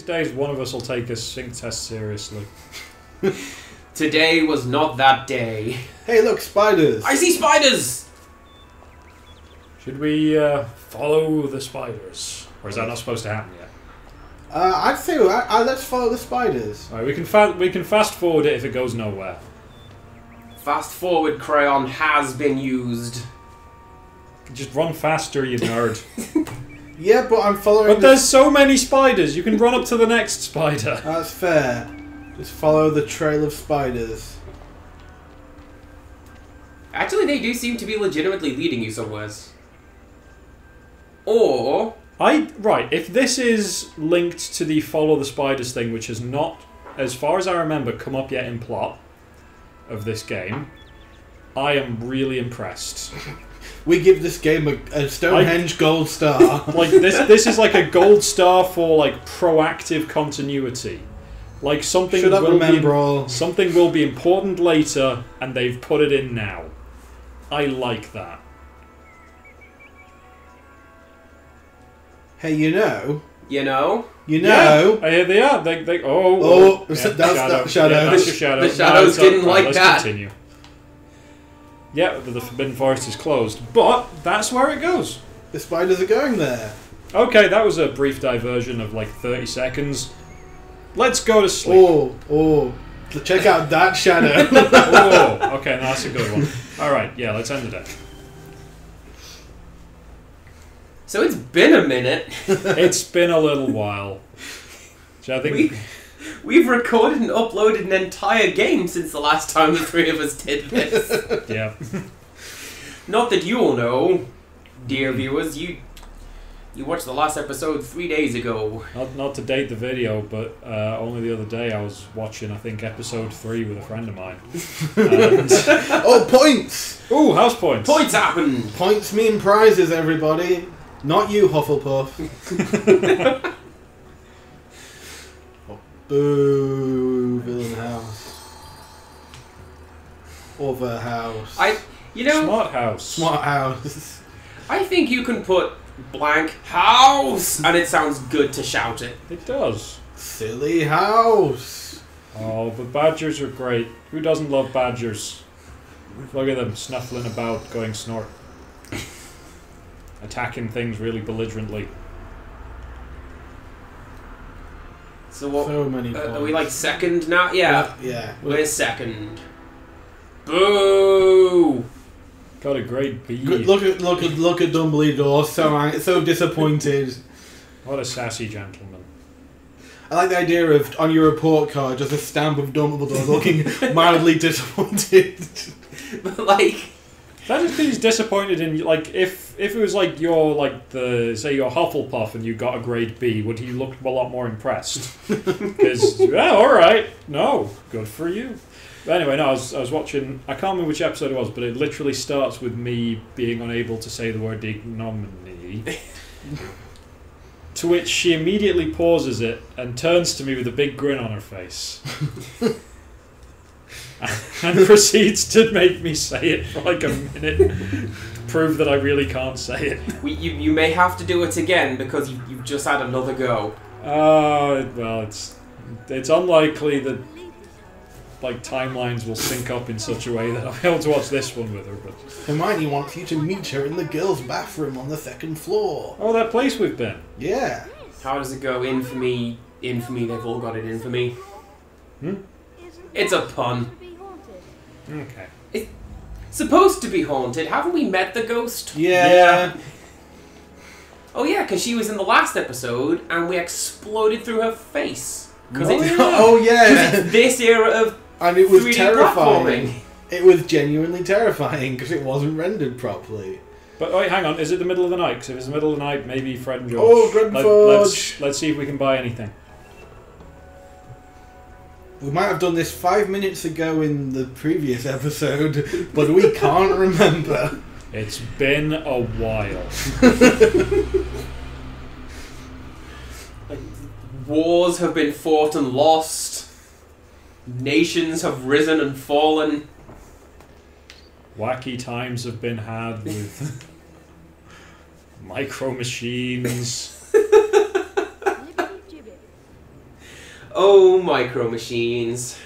these days, one of us will take a sync test seriously. Today was not that day. Hey, look, spiders! I see spiders! Should we follow the spiders? Or is that not supposed to happen yet? I'd say let's follow the spiders. Alright, we can fast forward it if it goes nowhere. Fast forward crayon has been used. Just run faster, you nerd. Yeah, but I'm following. But there's so many spiders. You can run up to the next spider. That's fair. Just follow the trail of spiders. Actually, they do seem to be legitimately leading you somewheres. Or... Right, if this is linked to the follow the spiders thing, which has not, as far as I remember, come up yet in plot of this game, I am really impressed. We give this game a Stonehenge gold star. Like, this is like a gold star for, like, proactive continuity. Like, something something will be important later, and they've put it in now. I like that. Hey, you know. You Yeah, here they are. That's that shadow. Yeah, that's your shadow. The shadows didn't like let's that. Continue. Yeah, the Forbidden Forest is closed, but that's where it goes. The spiders are going there. Okay, that was a brief diversion of like 30 seconds. Let's go to sleep. Oh, check out that shadow. Oh, okay, no, that's a good one. Alright, yeah, let's end the day. So it's been a minute. It's been a little while. So I think we've recorded and uploaded an entire game since the last time the three of us did this. Yeah. Not that you all know, dear viewers, you watched the last episode 3 days ago. Not to date the video, but only the other day I was watching, I think, episode 3 with a friend of mine. And Oh, points! ooh, house points. Points happened! Points mean prizes, everybody. Not you, Hufflepuff. Oh, boo, villain house. Other house. Smart house. Smart house. I think you can put blank house and it sounds good to shout it. It does. Silly house. Oh, but badgers are great. Who doesn't love badgers? Look at them snuffling about, going snort. Attacking things really belligerently. So what? So many points. Are we like second now? Yeah. Yeah. We're second. Boo! Got a great B. Look at Dumbledore, so disappointed. What a sassy gentleman. I like the idea of on your report card just a stamp of Dumbledore looking mildly disappointed. But like, that is because he's disappointed in, like, if it was like your, like, say your Hufflepuff and you got a grade B, would he look a lot more impressed? Because, yeah, alright, no, good for you. But anyway, no, I was watching, I can't remember which episode it was, but it literally starts with me being unable to say the word ignominy. To which she immediately pauses it and turns to me with a big grin on her face. And proceeds to make me say it for like a minute to prove that I really can't say it. you may have to do it again because you've just had another go. Well, it's unlikely that like timelines will sync up in such a way that I'll be able to watch this one with her. But Hermione wants you to meet her in the girls' bathroom on the 2nd floor. oh, that place we've been. Yeah. How does it go? Infamy, they've all got it in for me. It's a pun. Okay. It's supposed to be haunted. Haven't we met the ghost? Yeah. Oh yeah, because she was in the last episode and we exploded through her face. Oh yeah. It's this era of And it was 3D terrifying. platforming. It was genuinely terrifying because it wasn't rendered properly. But wait, hang on. Is it the middle of the night? Because if it's the middle of the night, maybe Fred and George. Oh, Fred and George. Let's see if we can buy anything. We might have done this 5 minutes ago in the previous episode, but we can't remember. It's been a while. Like, wars have been fought and lost. Nations have risen and fallen. Wacky times have been had with micro machines. Oh, micro machines.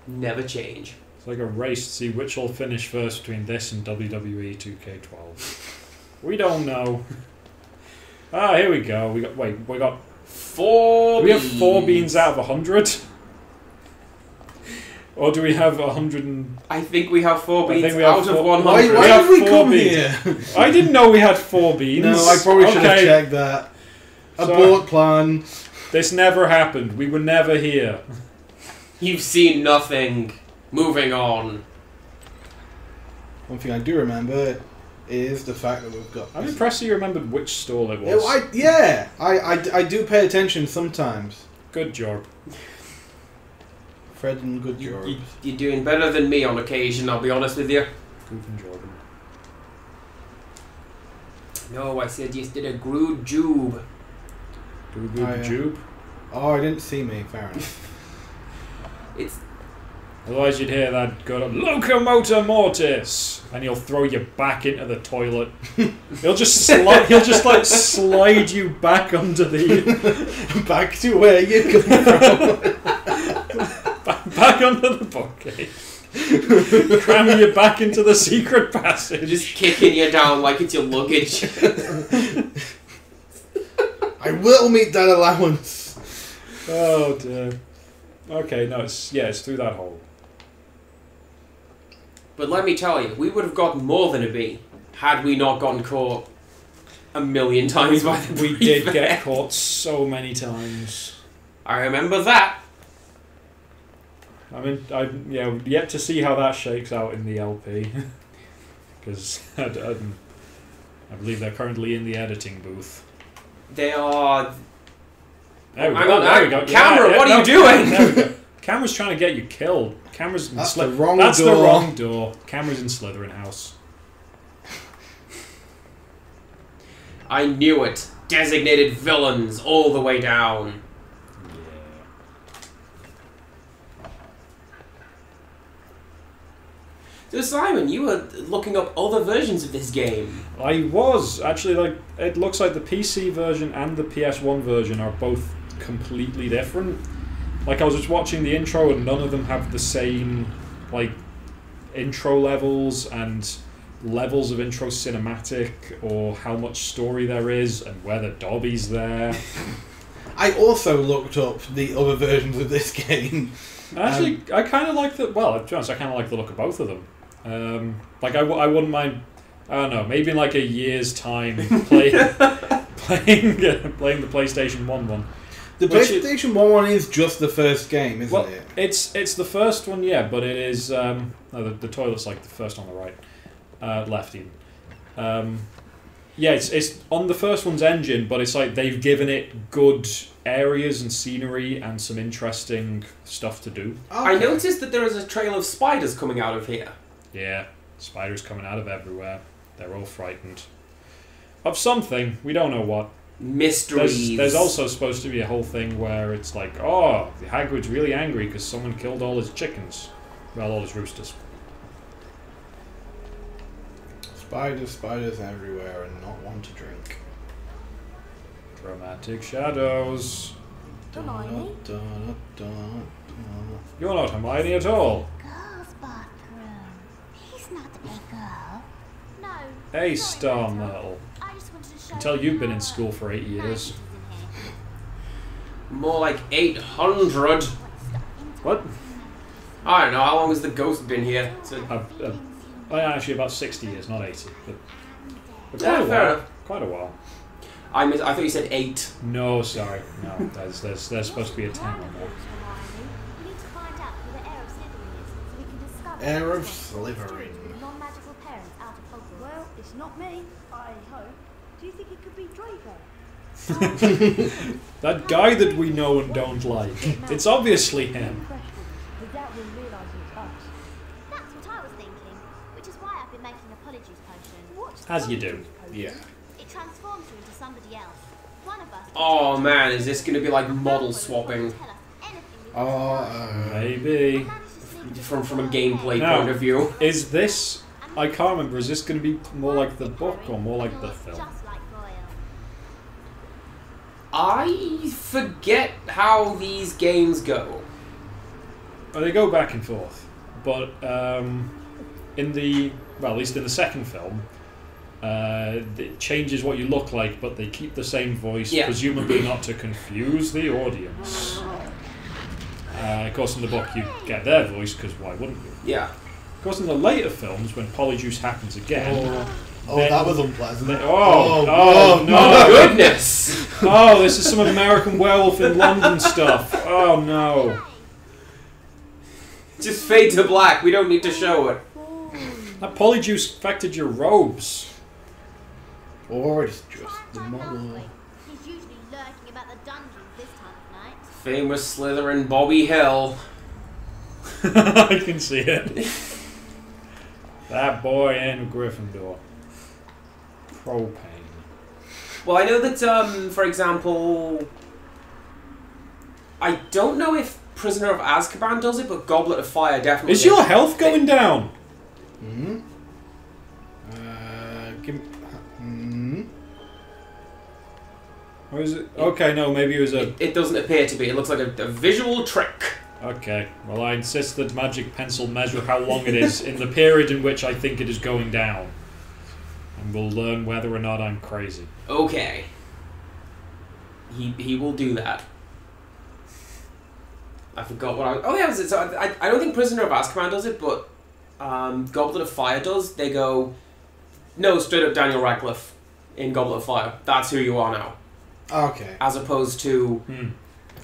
Never change. It's like a race to see which will finish first between this and WWE 2K12. We don't know. Ah, here we go. We got 4 Do we beans. have 4 beans out of 100? Or do we have 100 and... I think we have 4 I beans think we have out of 4 100. Why We did have we 4 come beans. here? I didn't know we had 4 beans. No, I probably should have Okay. checked that. So- Abort plan. This never happened. We were never here. You've seen nothing. Moving on. One thing I do remember is the fact that we've got... I'm impressed that you remembered which stall it was. I do pay attention sometimes. Good job. Fred and good job. You're doing better than me on occasion, I'll be honest with you. Goof and Jordan. No, I said you did a Grood Jube. Goof Oh, yeah. Jube. Oh, I didn't see me. Fair enough. It's Otherwise you'd hear that go to Locomotor Mortis, and he'll throw you back into the toilet. He'll just like slide you back under the Back to where you come from. back under the bookcase. Cram you back into the secret passage. just kicking you down like it's your luggage. I will meet that allowance. Oh dear. Okay, no, it's through that hole. But let me tell you, we would have got more than a B had we not gotten caught a million times by the We did prefect. get caught so many times. I remember that. I mean, yet to see how that shakes out in the LP, because I believe they're currently in the editing booth. They are... There we Hang go. on, There we go. camera, what are you doing? There we go. Camera's trying to get you killed. Camera's in That's Sly- the wrong That's door. the wrong door. Camera's in Slytherin House. I knew it. Designated villains all the way down. So Simon, you were looking up other versions of this game. I was actually like. It looks like the PC version and the PS1 version are both completely different. Like I was just watching the intro and none of them have the same like intro levels and levels of intro cinematic or how much story there is and whether Dobby's there. I also looked up the other versions of this game. Actually, I kind of like the. Well, to be honest, I kind of like the look of both of them. Like I wouldn't mind. I don't know. Maybe in like a year's time, playing the PlayStation 1 one. The Which PlayStation 1 is just the first game, isn't Well, it? it's the first one, yeah, but it is. No, the toilet's like the first on the right, left even. Yeah, it's on the first one's engine, but it's like they've given it good areas and scenery and some interesting stuff to do. I noticed that there is a trail of spiders coming out of here. Yeah, spiders coming out of everywhere. They're all frightened of something. We don't know what. Mysteries. There's also supposed to be a whole thing where it's like, oh, the Hagrid's really angry because someone killed all his chickens. Well, all his roosters. Spiders everywhere and not one to drink. Dramatic shadows. Hermione? You're not Hermione at all. Girls' bathroom. He's not a girl. No. Hey, sorry, Star Myrtle. Myrtle. I just wanted to show Can tell you you've been in how school for 8 years. More like 800. What? I don't know, how long has the ghost been here? Actually, about 60 years, not 80. But Yeah, quite a fair while. enough. Quite a while. I thought you said 8. No, sorry. No, there's supposed to be a 10 on there. We need to find out who the heir of Slytherin is, so we can discover Heir of the Slytherin. non-magical parents out of Hogwarts. Well, it's not me, I hope. Do you think it could be Draco? That guy that we know and don't like. It's obviously him. Without him realising it's us. That's what I was thinking, which is why I've been making apologies potion. What's As you do. Yeah. It transforms you into somebody else. One of us. Oh man, is this gonna be like model swapping? Maybe. From a gameplay No. point of view. Is this... I can't remember. Is this going to be more like the book or more like the film? Just like Goyle. I forget how these games go. Well, they go back and forth, but in the at least in the second film, it changes what you look like, but they keep the same voice, presumably not to confuse the audience. Of course, in the book you get their voice, because why wouldn't you? Yeah. Of course, in the later films, when Polyjuice happens again... that was unpleasant. No! Goodness! Oh, this is some American Werewolf in London stuff. Oh, no. Just fade to black. We don't need to show it. That Polyjuice affected your robes. Or it's just the model. He's usually lurking about the dungeons this time of night. Famous Slytherin Bobby Hill. I can see it. That boy in Gryffindor. Propane. Well, I know that, for example... I don't know if Prisoner of Azkaban does it, but Goblet of Fire definitely Is your health going down? Hmm? Or is it? Okay, no, maybe it was a... It doesn't appear to be. It looks like a visual trick. Okay, well I insist that magic pencil measure how long it is in the period in which I think it is going down. And we'll learn whether or not I'm crazy. Okay. He will do that. I forgot what I... Oh, yeah, so I don't think Prisoner of Azkaban does it, but Goblet of Fire does. They go... No, straight up Daniel Radcliffe in Goblet of Fire. That's who you are now. Okay. As opposed to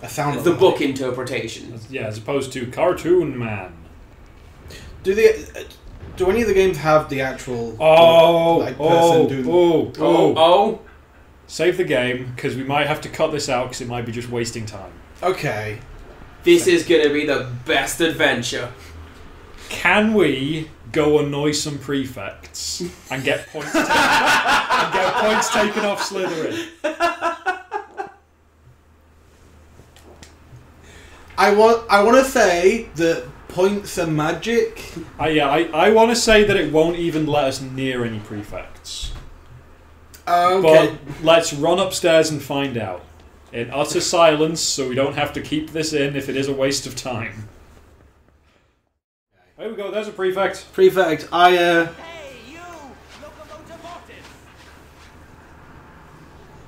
A sound the book interpretation. Yeah, as opposed to Cartoon Man. Do any of the games have the actual person doing... Oh. Save the game, because we might have to cut this out, because it might be just wasting time. Okay. This is going to be the best adventure. Can we go annoy some prefects and get points taken, off Slytherin? I want to say that points are magic. I want to say that it won't even let us near any prefects. Okay. But let's run upstairs and find out. In utter silence, so we don't have to keep this in if it is a waste of time. There we go, there's a prefect. Prefect, Hey, you! Locomotive artist!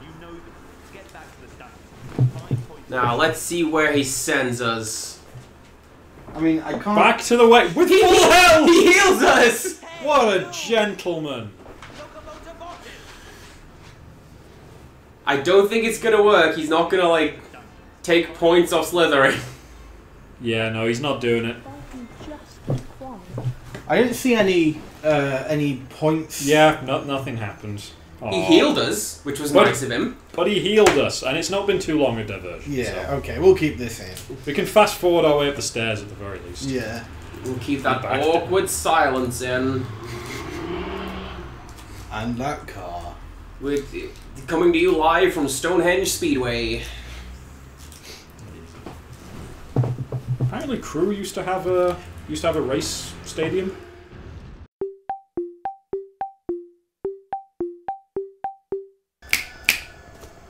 You know them. Get back to the dungeon. 5 points. Now, let's see where he sends us. I mean, I can't... Back to the way with full health! He heals us! What a gentleman. Locomotive artist! I don't think it's gonna work. He's not gonna, like, take points off Slytherin. Yeah, no, he's not doing it. I didn't see any points. Yeah, nothing happened. He Aw. healed us, which was nice of him. But he healed us, and it's not been too long a diversion. Yeah, so okay, we'll keep this in. we can fast forward our way up the stairs at the very least. Yeah. We'll keep that Back awkward silence in. And that car. With coming to you live from Stonehenge Speedway. Apparently, Crewe used to have a race stadium.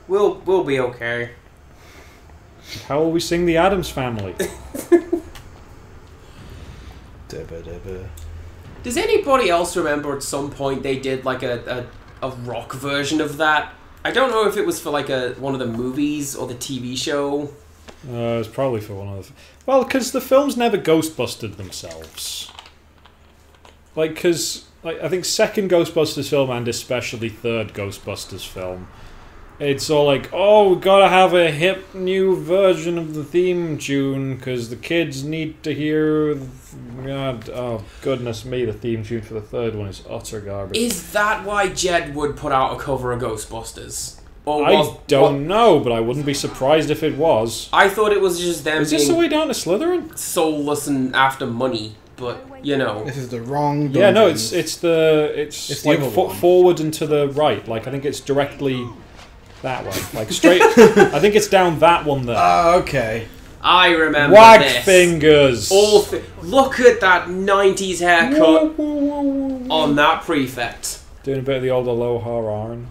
We'll be okay. How will we sing the Addams Family? Does anybody else remember at some point they did like a rock version of that? I don't know if it was for like one of the movies or the TV show. It's probably for one of the... Well, because the films never Ghostbusted themselves. Because I think second Ghostbusters film and especially third Ghostbusters film, it's all like, oh, we gotta have a hip new version of the theme tune because the kids need to hear... God, oh, goodness me, the theme tune for the third one is utter garbage. Is that why Jed would put out a cover of Ghostbusters? Or I don't know, but I wouldn't be surprised if it was. I thought it was just them Is this the being way down to Slytherin? soulless and after money, but you know. This is the wrong Yeah, no, dungeons. it's the like other one. forward and to the right. Like I think it's directly that way, like straight. I think it's down that one there. Okay. I remember Wag this. fingers. Look at that 90s haircut on that prefect. Doing a bit of the old Aloha Raren.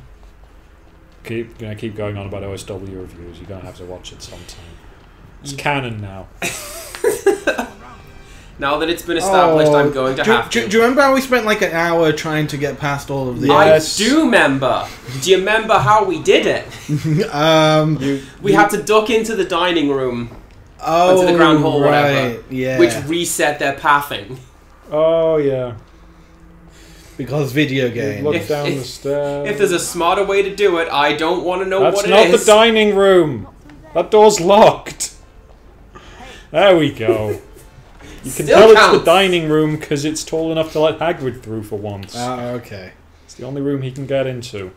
Gonna keep going on about OSW reviews. You're gonna have to watch it sometime. It's canon now. Now that it's been established, I'm going to have to. Do you remember how we spent like an hour trying to get past all of these? Yes. I do remember. Do you remember how we did it? We had to duck into the dining room, into the ground hall, whatever, yeah. which reset their pathing. Oh, yeah. Because video games. Look down the stairs. If there's a smarter way to do it, I don't want to know That's what it not is. the dining room. That door's locked. There we go. You can Still tell counts. it's the dining room because it's tall enough to let Hagrid through for once. Okay. It's the only room he can get into.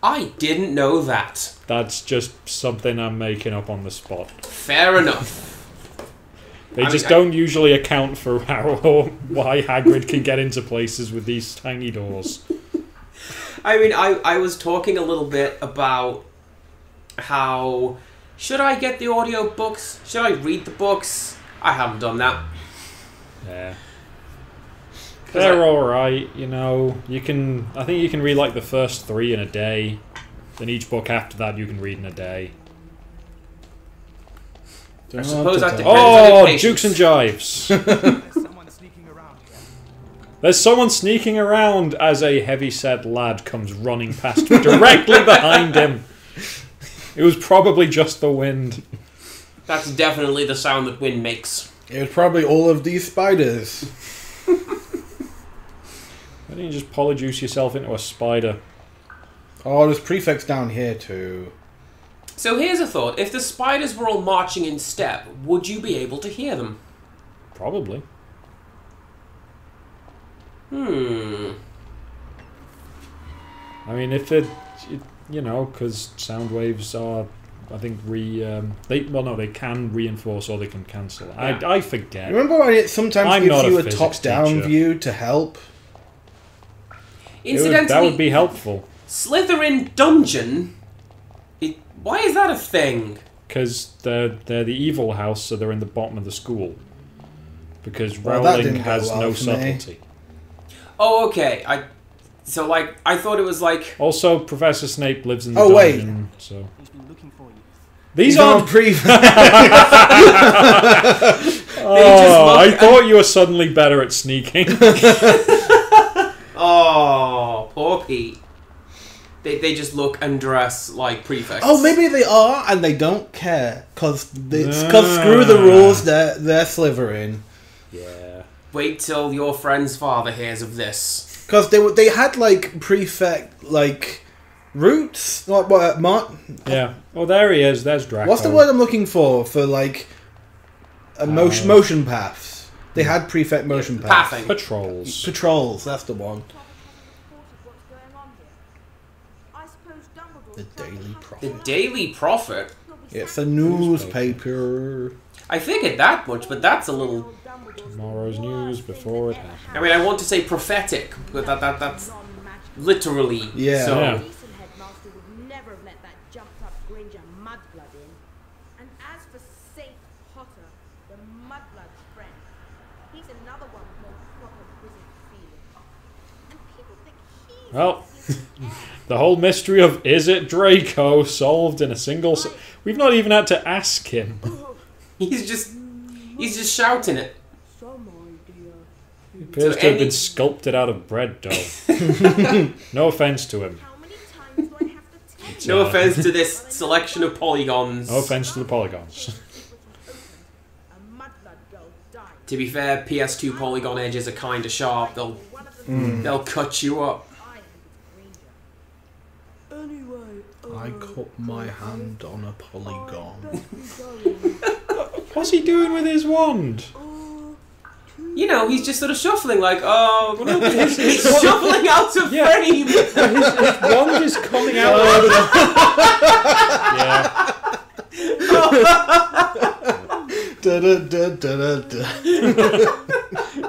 I didn't know that. That's just something I'm making up on the spot. Fair enough. They just don't usually account for how or why Hagrid can get into places with these tiny doors. I mean, I was talking a little bit about how... Should I get the audio books? Should I read the books? I haven't done that. Yeah. They're alright, you know. You can... I think you can read like the first 3 in a day. Then each book after that you can read in a day. I suppose that depends on your Oh, patience. Jukes and Jives. There's someone sneaking around here. There's someone sneaking around as a heavy-set lad comes running past directly behind him. It was probably just the wind. That's definitely the sound that wind makes. It was probably all of these spiders. Why don't you just polyjuice yourself into a spider? Oh, there's prefects down here too. So here's a thought. If the spiders were all marching in step, would you be able to hear them? Probably. Hmm. I mean, if you know, because sound waves are, I think, they can reinforce or they can cancel. Yeah. I forget. Remember when it sometimes I'm gives not you a a physics top-down teacher. view to help? Incidentally, That would be helpful. Slytherin Dungeon? Why is that a thing? Because they're the evil house, so they're in the bottom of the school. Because Well, that Rowling didn't go has well no for me. subtlety. Oh, okay. I thought it was like... Also, Professor Snape lives in the Oh, wait. dungeon, so... He's been looking for you. These He's aren't... on prefect. Oh, I thought you were suddenly better at sneaking. Oh, poor Pete. They just look and dress like prefects. Oh, maybe they are and they don't care. Because screw the rules, they're Slytherin. Yeah. Wait till your friend's father hears of this. Because they had like prefect like roots. Yeah. Oh, there he is. There's Draco. What's the word I'm looking for like a motion paths? They had prefect motion paths. Pathing. Patrols. Patrols. That's the one. What's going on here? I suppose Dumbledore's The trying to Daily hunt Prophet. The Daily Prophet? It's a newspaper. I figured that much, but that's a little... Dumbledore's Tomorrow's news before it happens. I mean, I want to say prophetic, but that's non-magical. literally Yeah. so. Yeah. Decent headmaster would never have let that jumped-up Granger mudblood in. And as for Saint Potter, the mudblood's friend, he's another one with no proper wizard feeling. And people think he's Well, the heir. the whole mystery of is it Draco solved in a single... We've not even had to ask him. He's just shouting it. Some idea. He appears So to have any- been sculpted out of bread dough. No offense to him. How many times do I have to tell you? No offense to this selection of polygons. No offense to the polygons. A mudblood girl died. To be fair, PS2 polygon edges are kind of sharp. They'll cut you up. I am its Granger. Anyway, I cut my hand on a polygon. What's he doing with his wand? You know, he's just sort of shuffling like, oh, he's shuffling out of Yeah. frame. His wand is coming out of Yeah.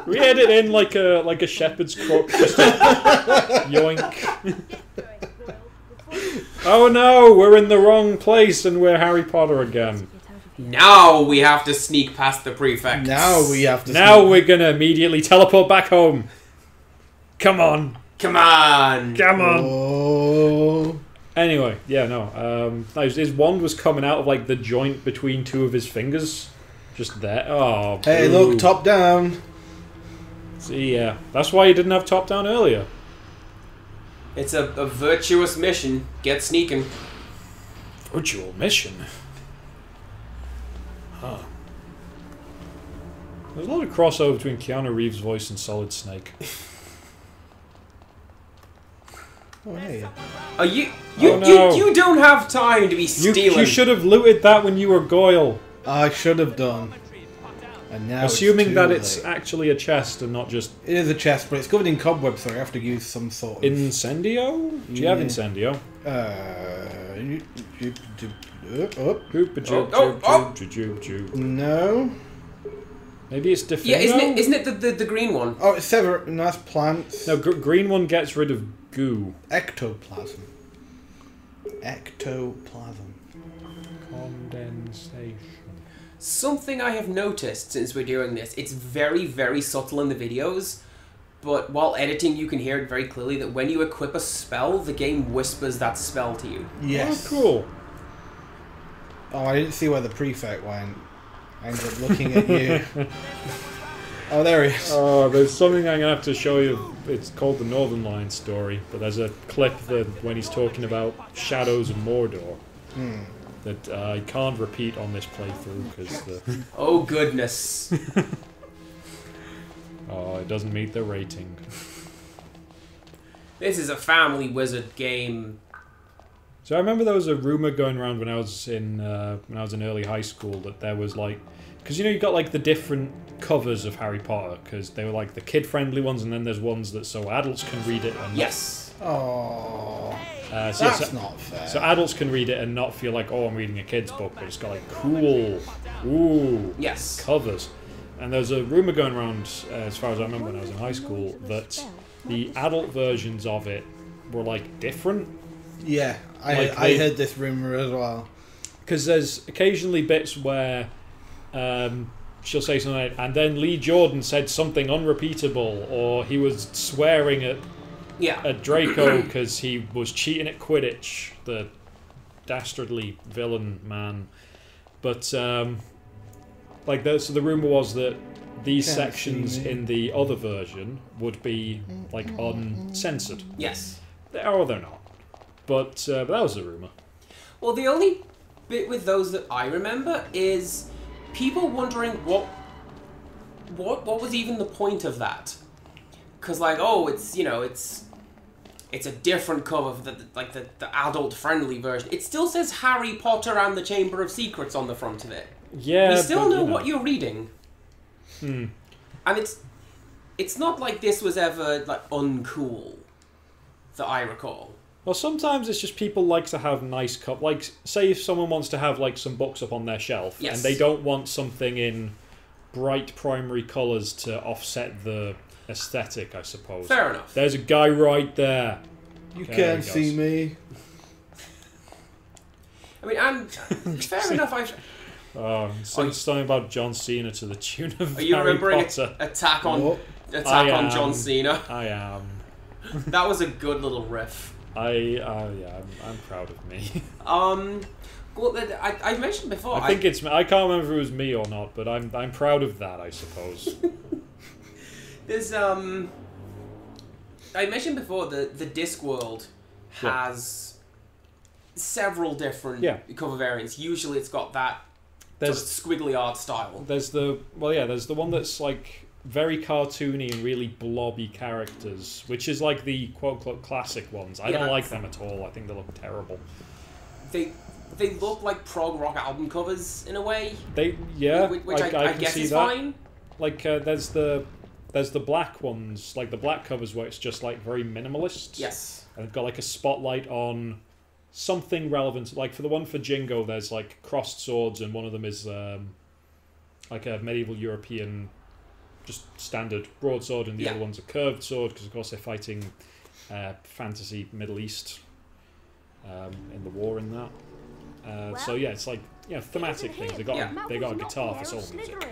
We edit in like a shepherd's crook, just a yoink. Oh no, we're in the wrong place and we're Harry Potter again. Now we have to sneak past the prefects. Now we have to. Now we're gonna immediately teleport back home. Come on. Come on. Come on. Oh. Anyway, yeah, no. His wand was coming out of like the joint between two of his fingers, just there. Oh, Hey, boo. look, top down. See, yeah, that's why you didn't have top down earlier. It's a virtuous mission. Get sneaking. Virtual mission. Huh. There's a lot of crossover between Keanu Reeves' voice and Solid Snake. Oh, hey. Oh, you no. you don't have time to be stealing. You should have looted that when you were Goyle. I should have done. And now Assuming it's that too it's late. actually a chest and not just It is a chest, but it's covered in cobwebs, so I have to use some sort of... Incendio? Do you have Yeah. Incendio? No. Maybe it's Defendo? Yeah, isn't it the green one? Oh, it's several nice plants. No, green one gets rid of goo. Ectoplasm. Ectoplasm. Condensation. Something I have noticed since we're doing this, it's very, very subtle in the videos, but while editing you can hear it very clearly that when you equip a spell, the game whispers that spell to you. Yes. Oh, cool. Oh, I didn't see where the prefect went. I ended up looking at you. Oh, there he is. Oh, there's something I'm going to have to show you. It's called the Northern Lion story, but there's a clip that when he's talking about Shadows of Mordor that I can't repeat on this playthrough because the... Oh goodness. Oh, it doesn't meet the rating. This is a family wizard game. So I remember there was a rumor going around when I was in early high school that there was like, because you know you got like the different covers of Harry Potter because they were like the kid-friendly ones, and then there's ones that so adults can read it. And Yes. Oh, so that's not fair. So adults can read it and not feel like, oh, I'm reading a kid's book, but it's got like cool, ooh, Yes. covers. And there's a rumor going around, as far as I remember when I was in high school, that the adult versions of it were like different. Yeah, Like I they- heard this rumor as well. Because there's occasionally bits where she'll say something like, and then Lee Jordan said something unrepeatable, or he was swearing at Yeah. Draco because he was cheating at Quidditch, the dastardly villain man. But so the rumor was that these Can't sections see me. in the other version would be like uncensored. Yes. Or they're not. But that was the rumor. Well, the only bit with those that I remember is people wondering what was even the point of that? Because like, oh, it's it's a different cover for the adult friendly version. It still says Harry Potter and the Chamber of Secrets on the front of it. Yeah, We still but, know what you're reading. And it's not like this was ever like uncool that I recall. Well, sometimes it's just people like to have nice like, say if someone wants to have like some books up on their shelf, Yes. and they don't want something in bright primary colours to offset the aesthetic, I suppose. Fair enough. There's a guy right there. You There can't he see goes. me. I mean, and fair enough. Oh, something about John Cena to the tune of Are you Harry remembering Potter. Attack on Oh. John Cena? I am. That was a good little riff. I'm proud of me. Well, I mentioned before. I think it's. I can't remember if it was me or not, but I'm proud of that, I suppose. There's I mentioned before the Discworld has several different cover variants. Usually, it's got that sort of squiggly art style. There's the one that's like very cartoony and really blobby characters, which is like the quote-unquote classic ones. I don't like them at all. I think they look terrible. They look like prog rock album covers in a way. Which I can guess see is that. fine. Like there's the black ones, like the black covers where it's just like very minimalist. Yes. And they've got like a spotlight on something relevant. Like for the one for Jingo, there's like crossed swords, and one of them is like a medieval European, just standard broadsword, and the other one's a curved sword because of course they're fighting fantasy Middle East in the war in that. So yeah, it's like thematic things. They got a guitar for soul music.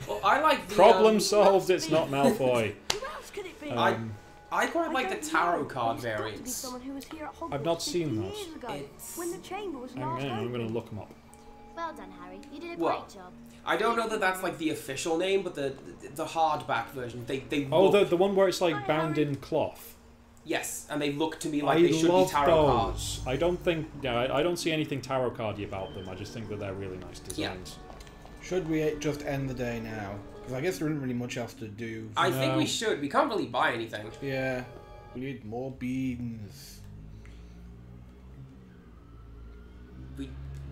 Well, I like the Problem solved. It's not Malfoy. Who else could it be? I quite like the tarot card It's got to be variants. someone who was here at Hogwarts I've not seen 50 those. years ago, It's- when the chamber was Hang last on, I'm going opened. to look them up. Well done, Harry. You did a great Well, job. I don't know that that's like the official name, but the hardback version, they Oh, look, the one where it's like bound in cloth. yes, and they look to me like I they should be love tarot those. cards. I don't think, I don't see anything tarot cardy about them. I just think that they're really nice Yeah. designs. Should we just end the day now? Because I guess there isn't really much else to do. I think No. we should. We can't really buy anything. Yeah, we need more beans. We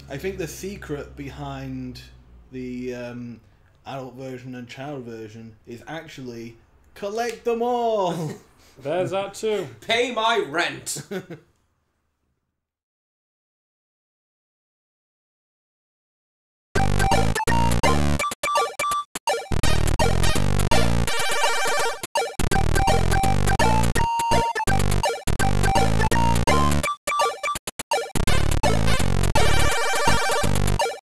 I think the secret behind the adult version and child version is actually collect them all. There's that too. pay my rent.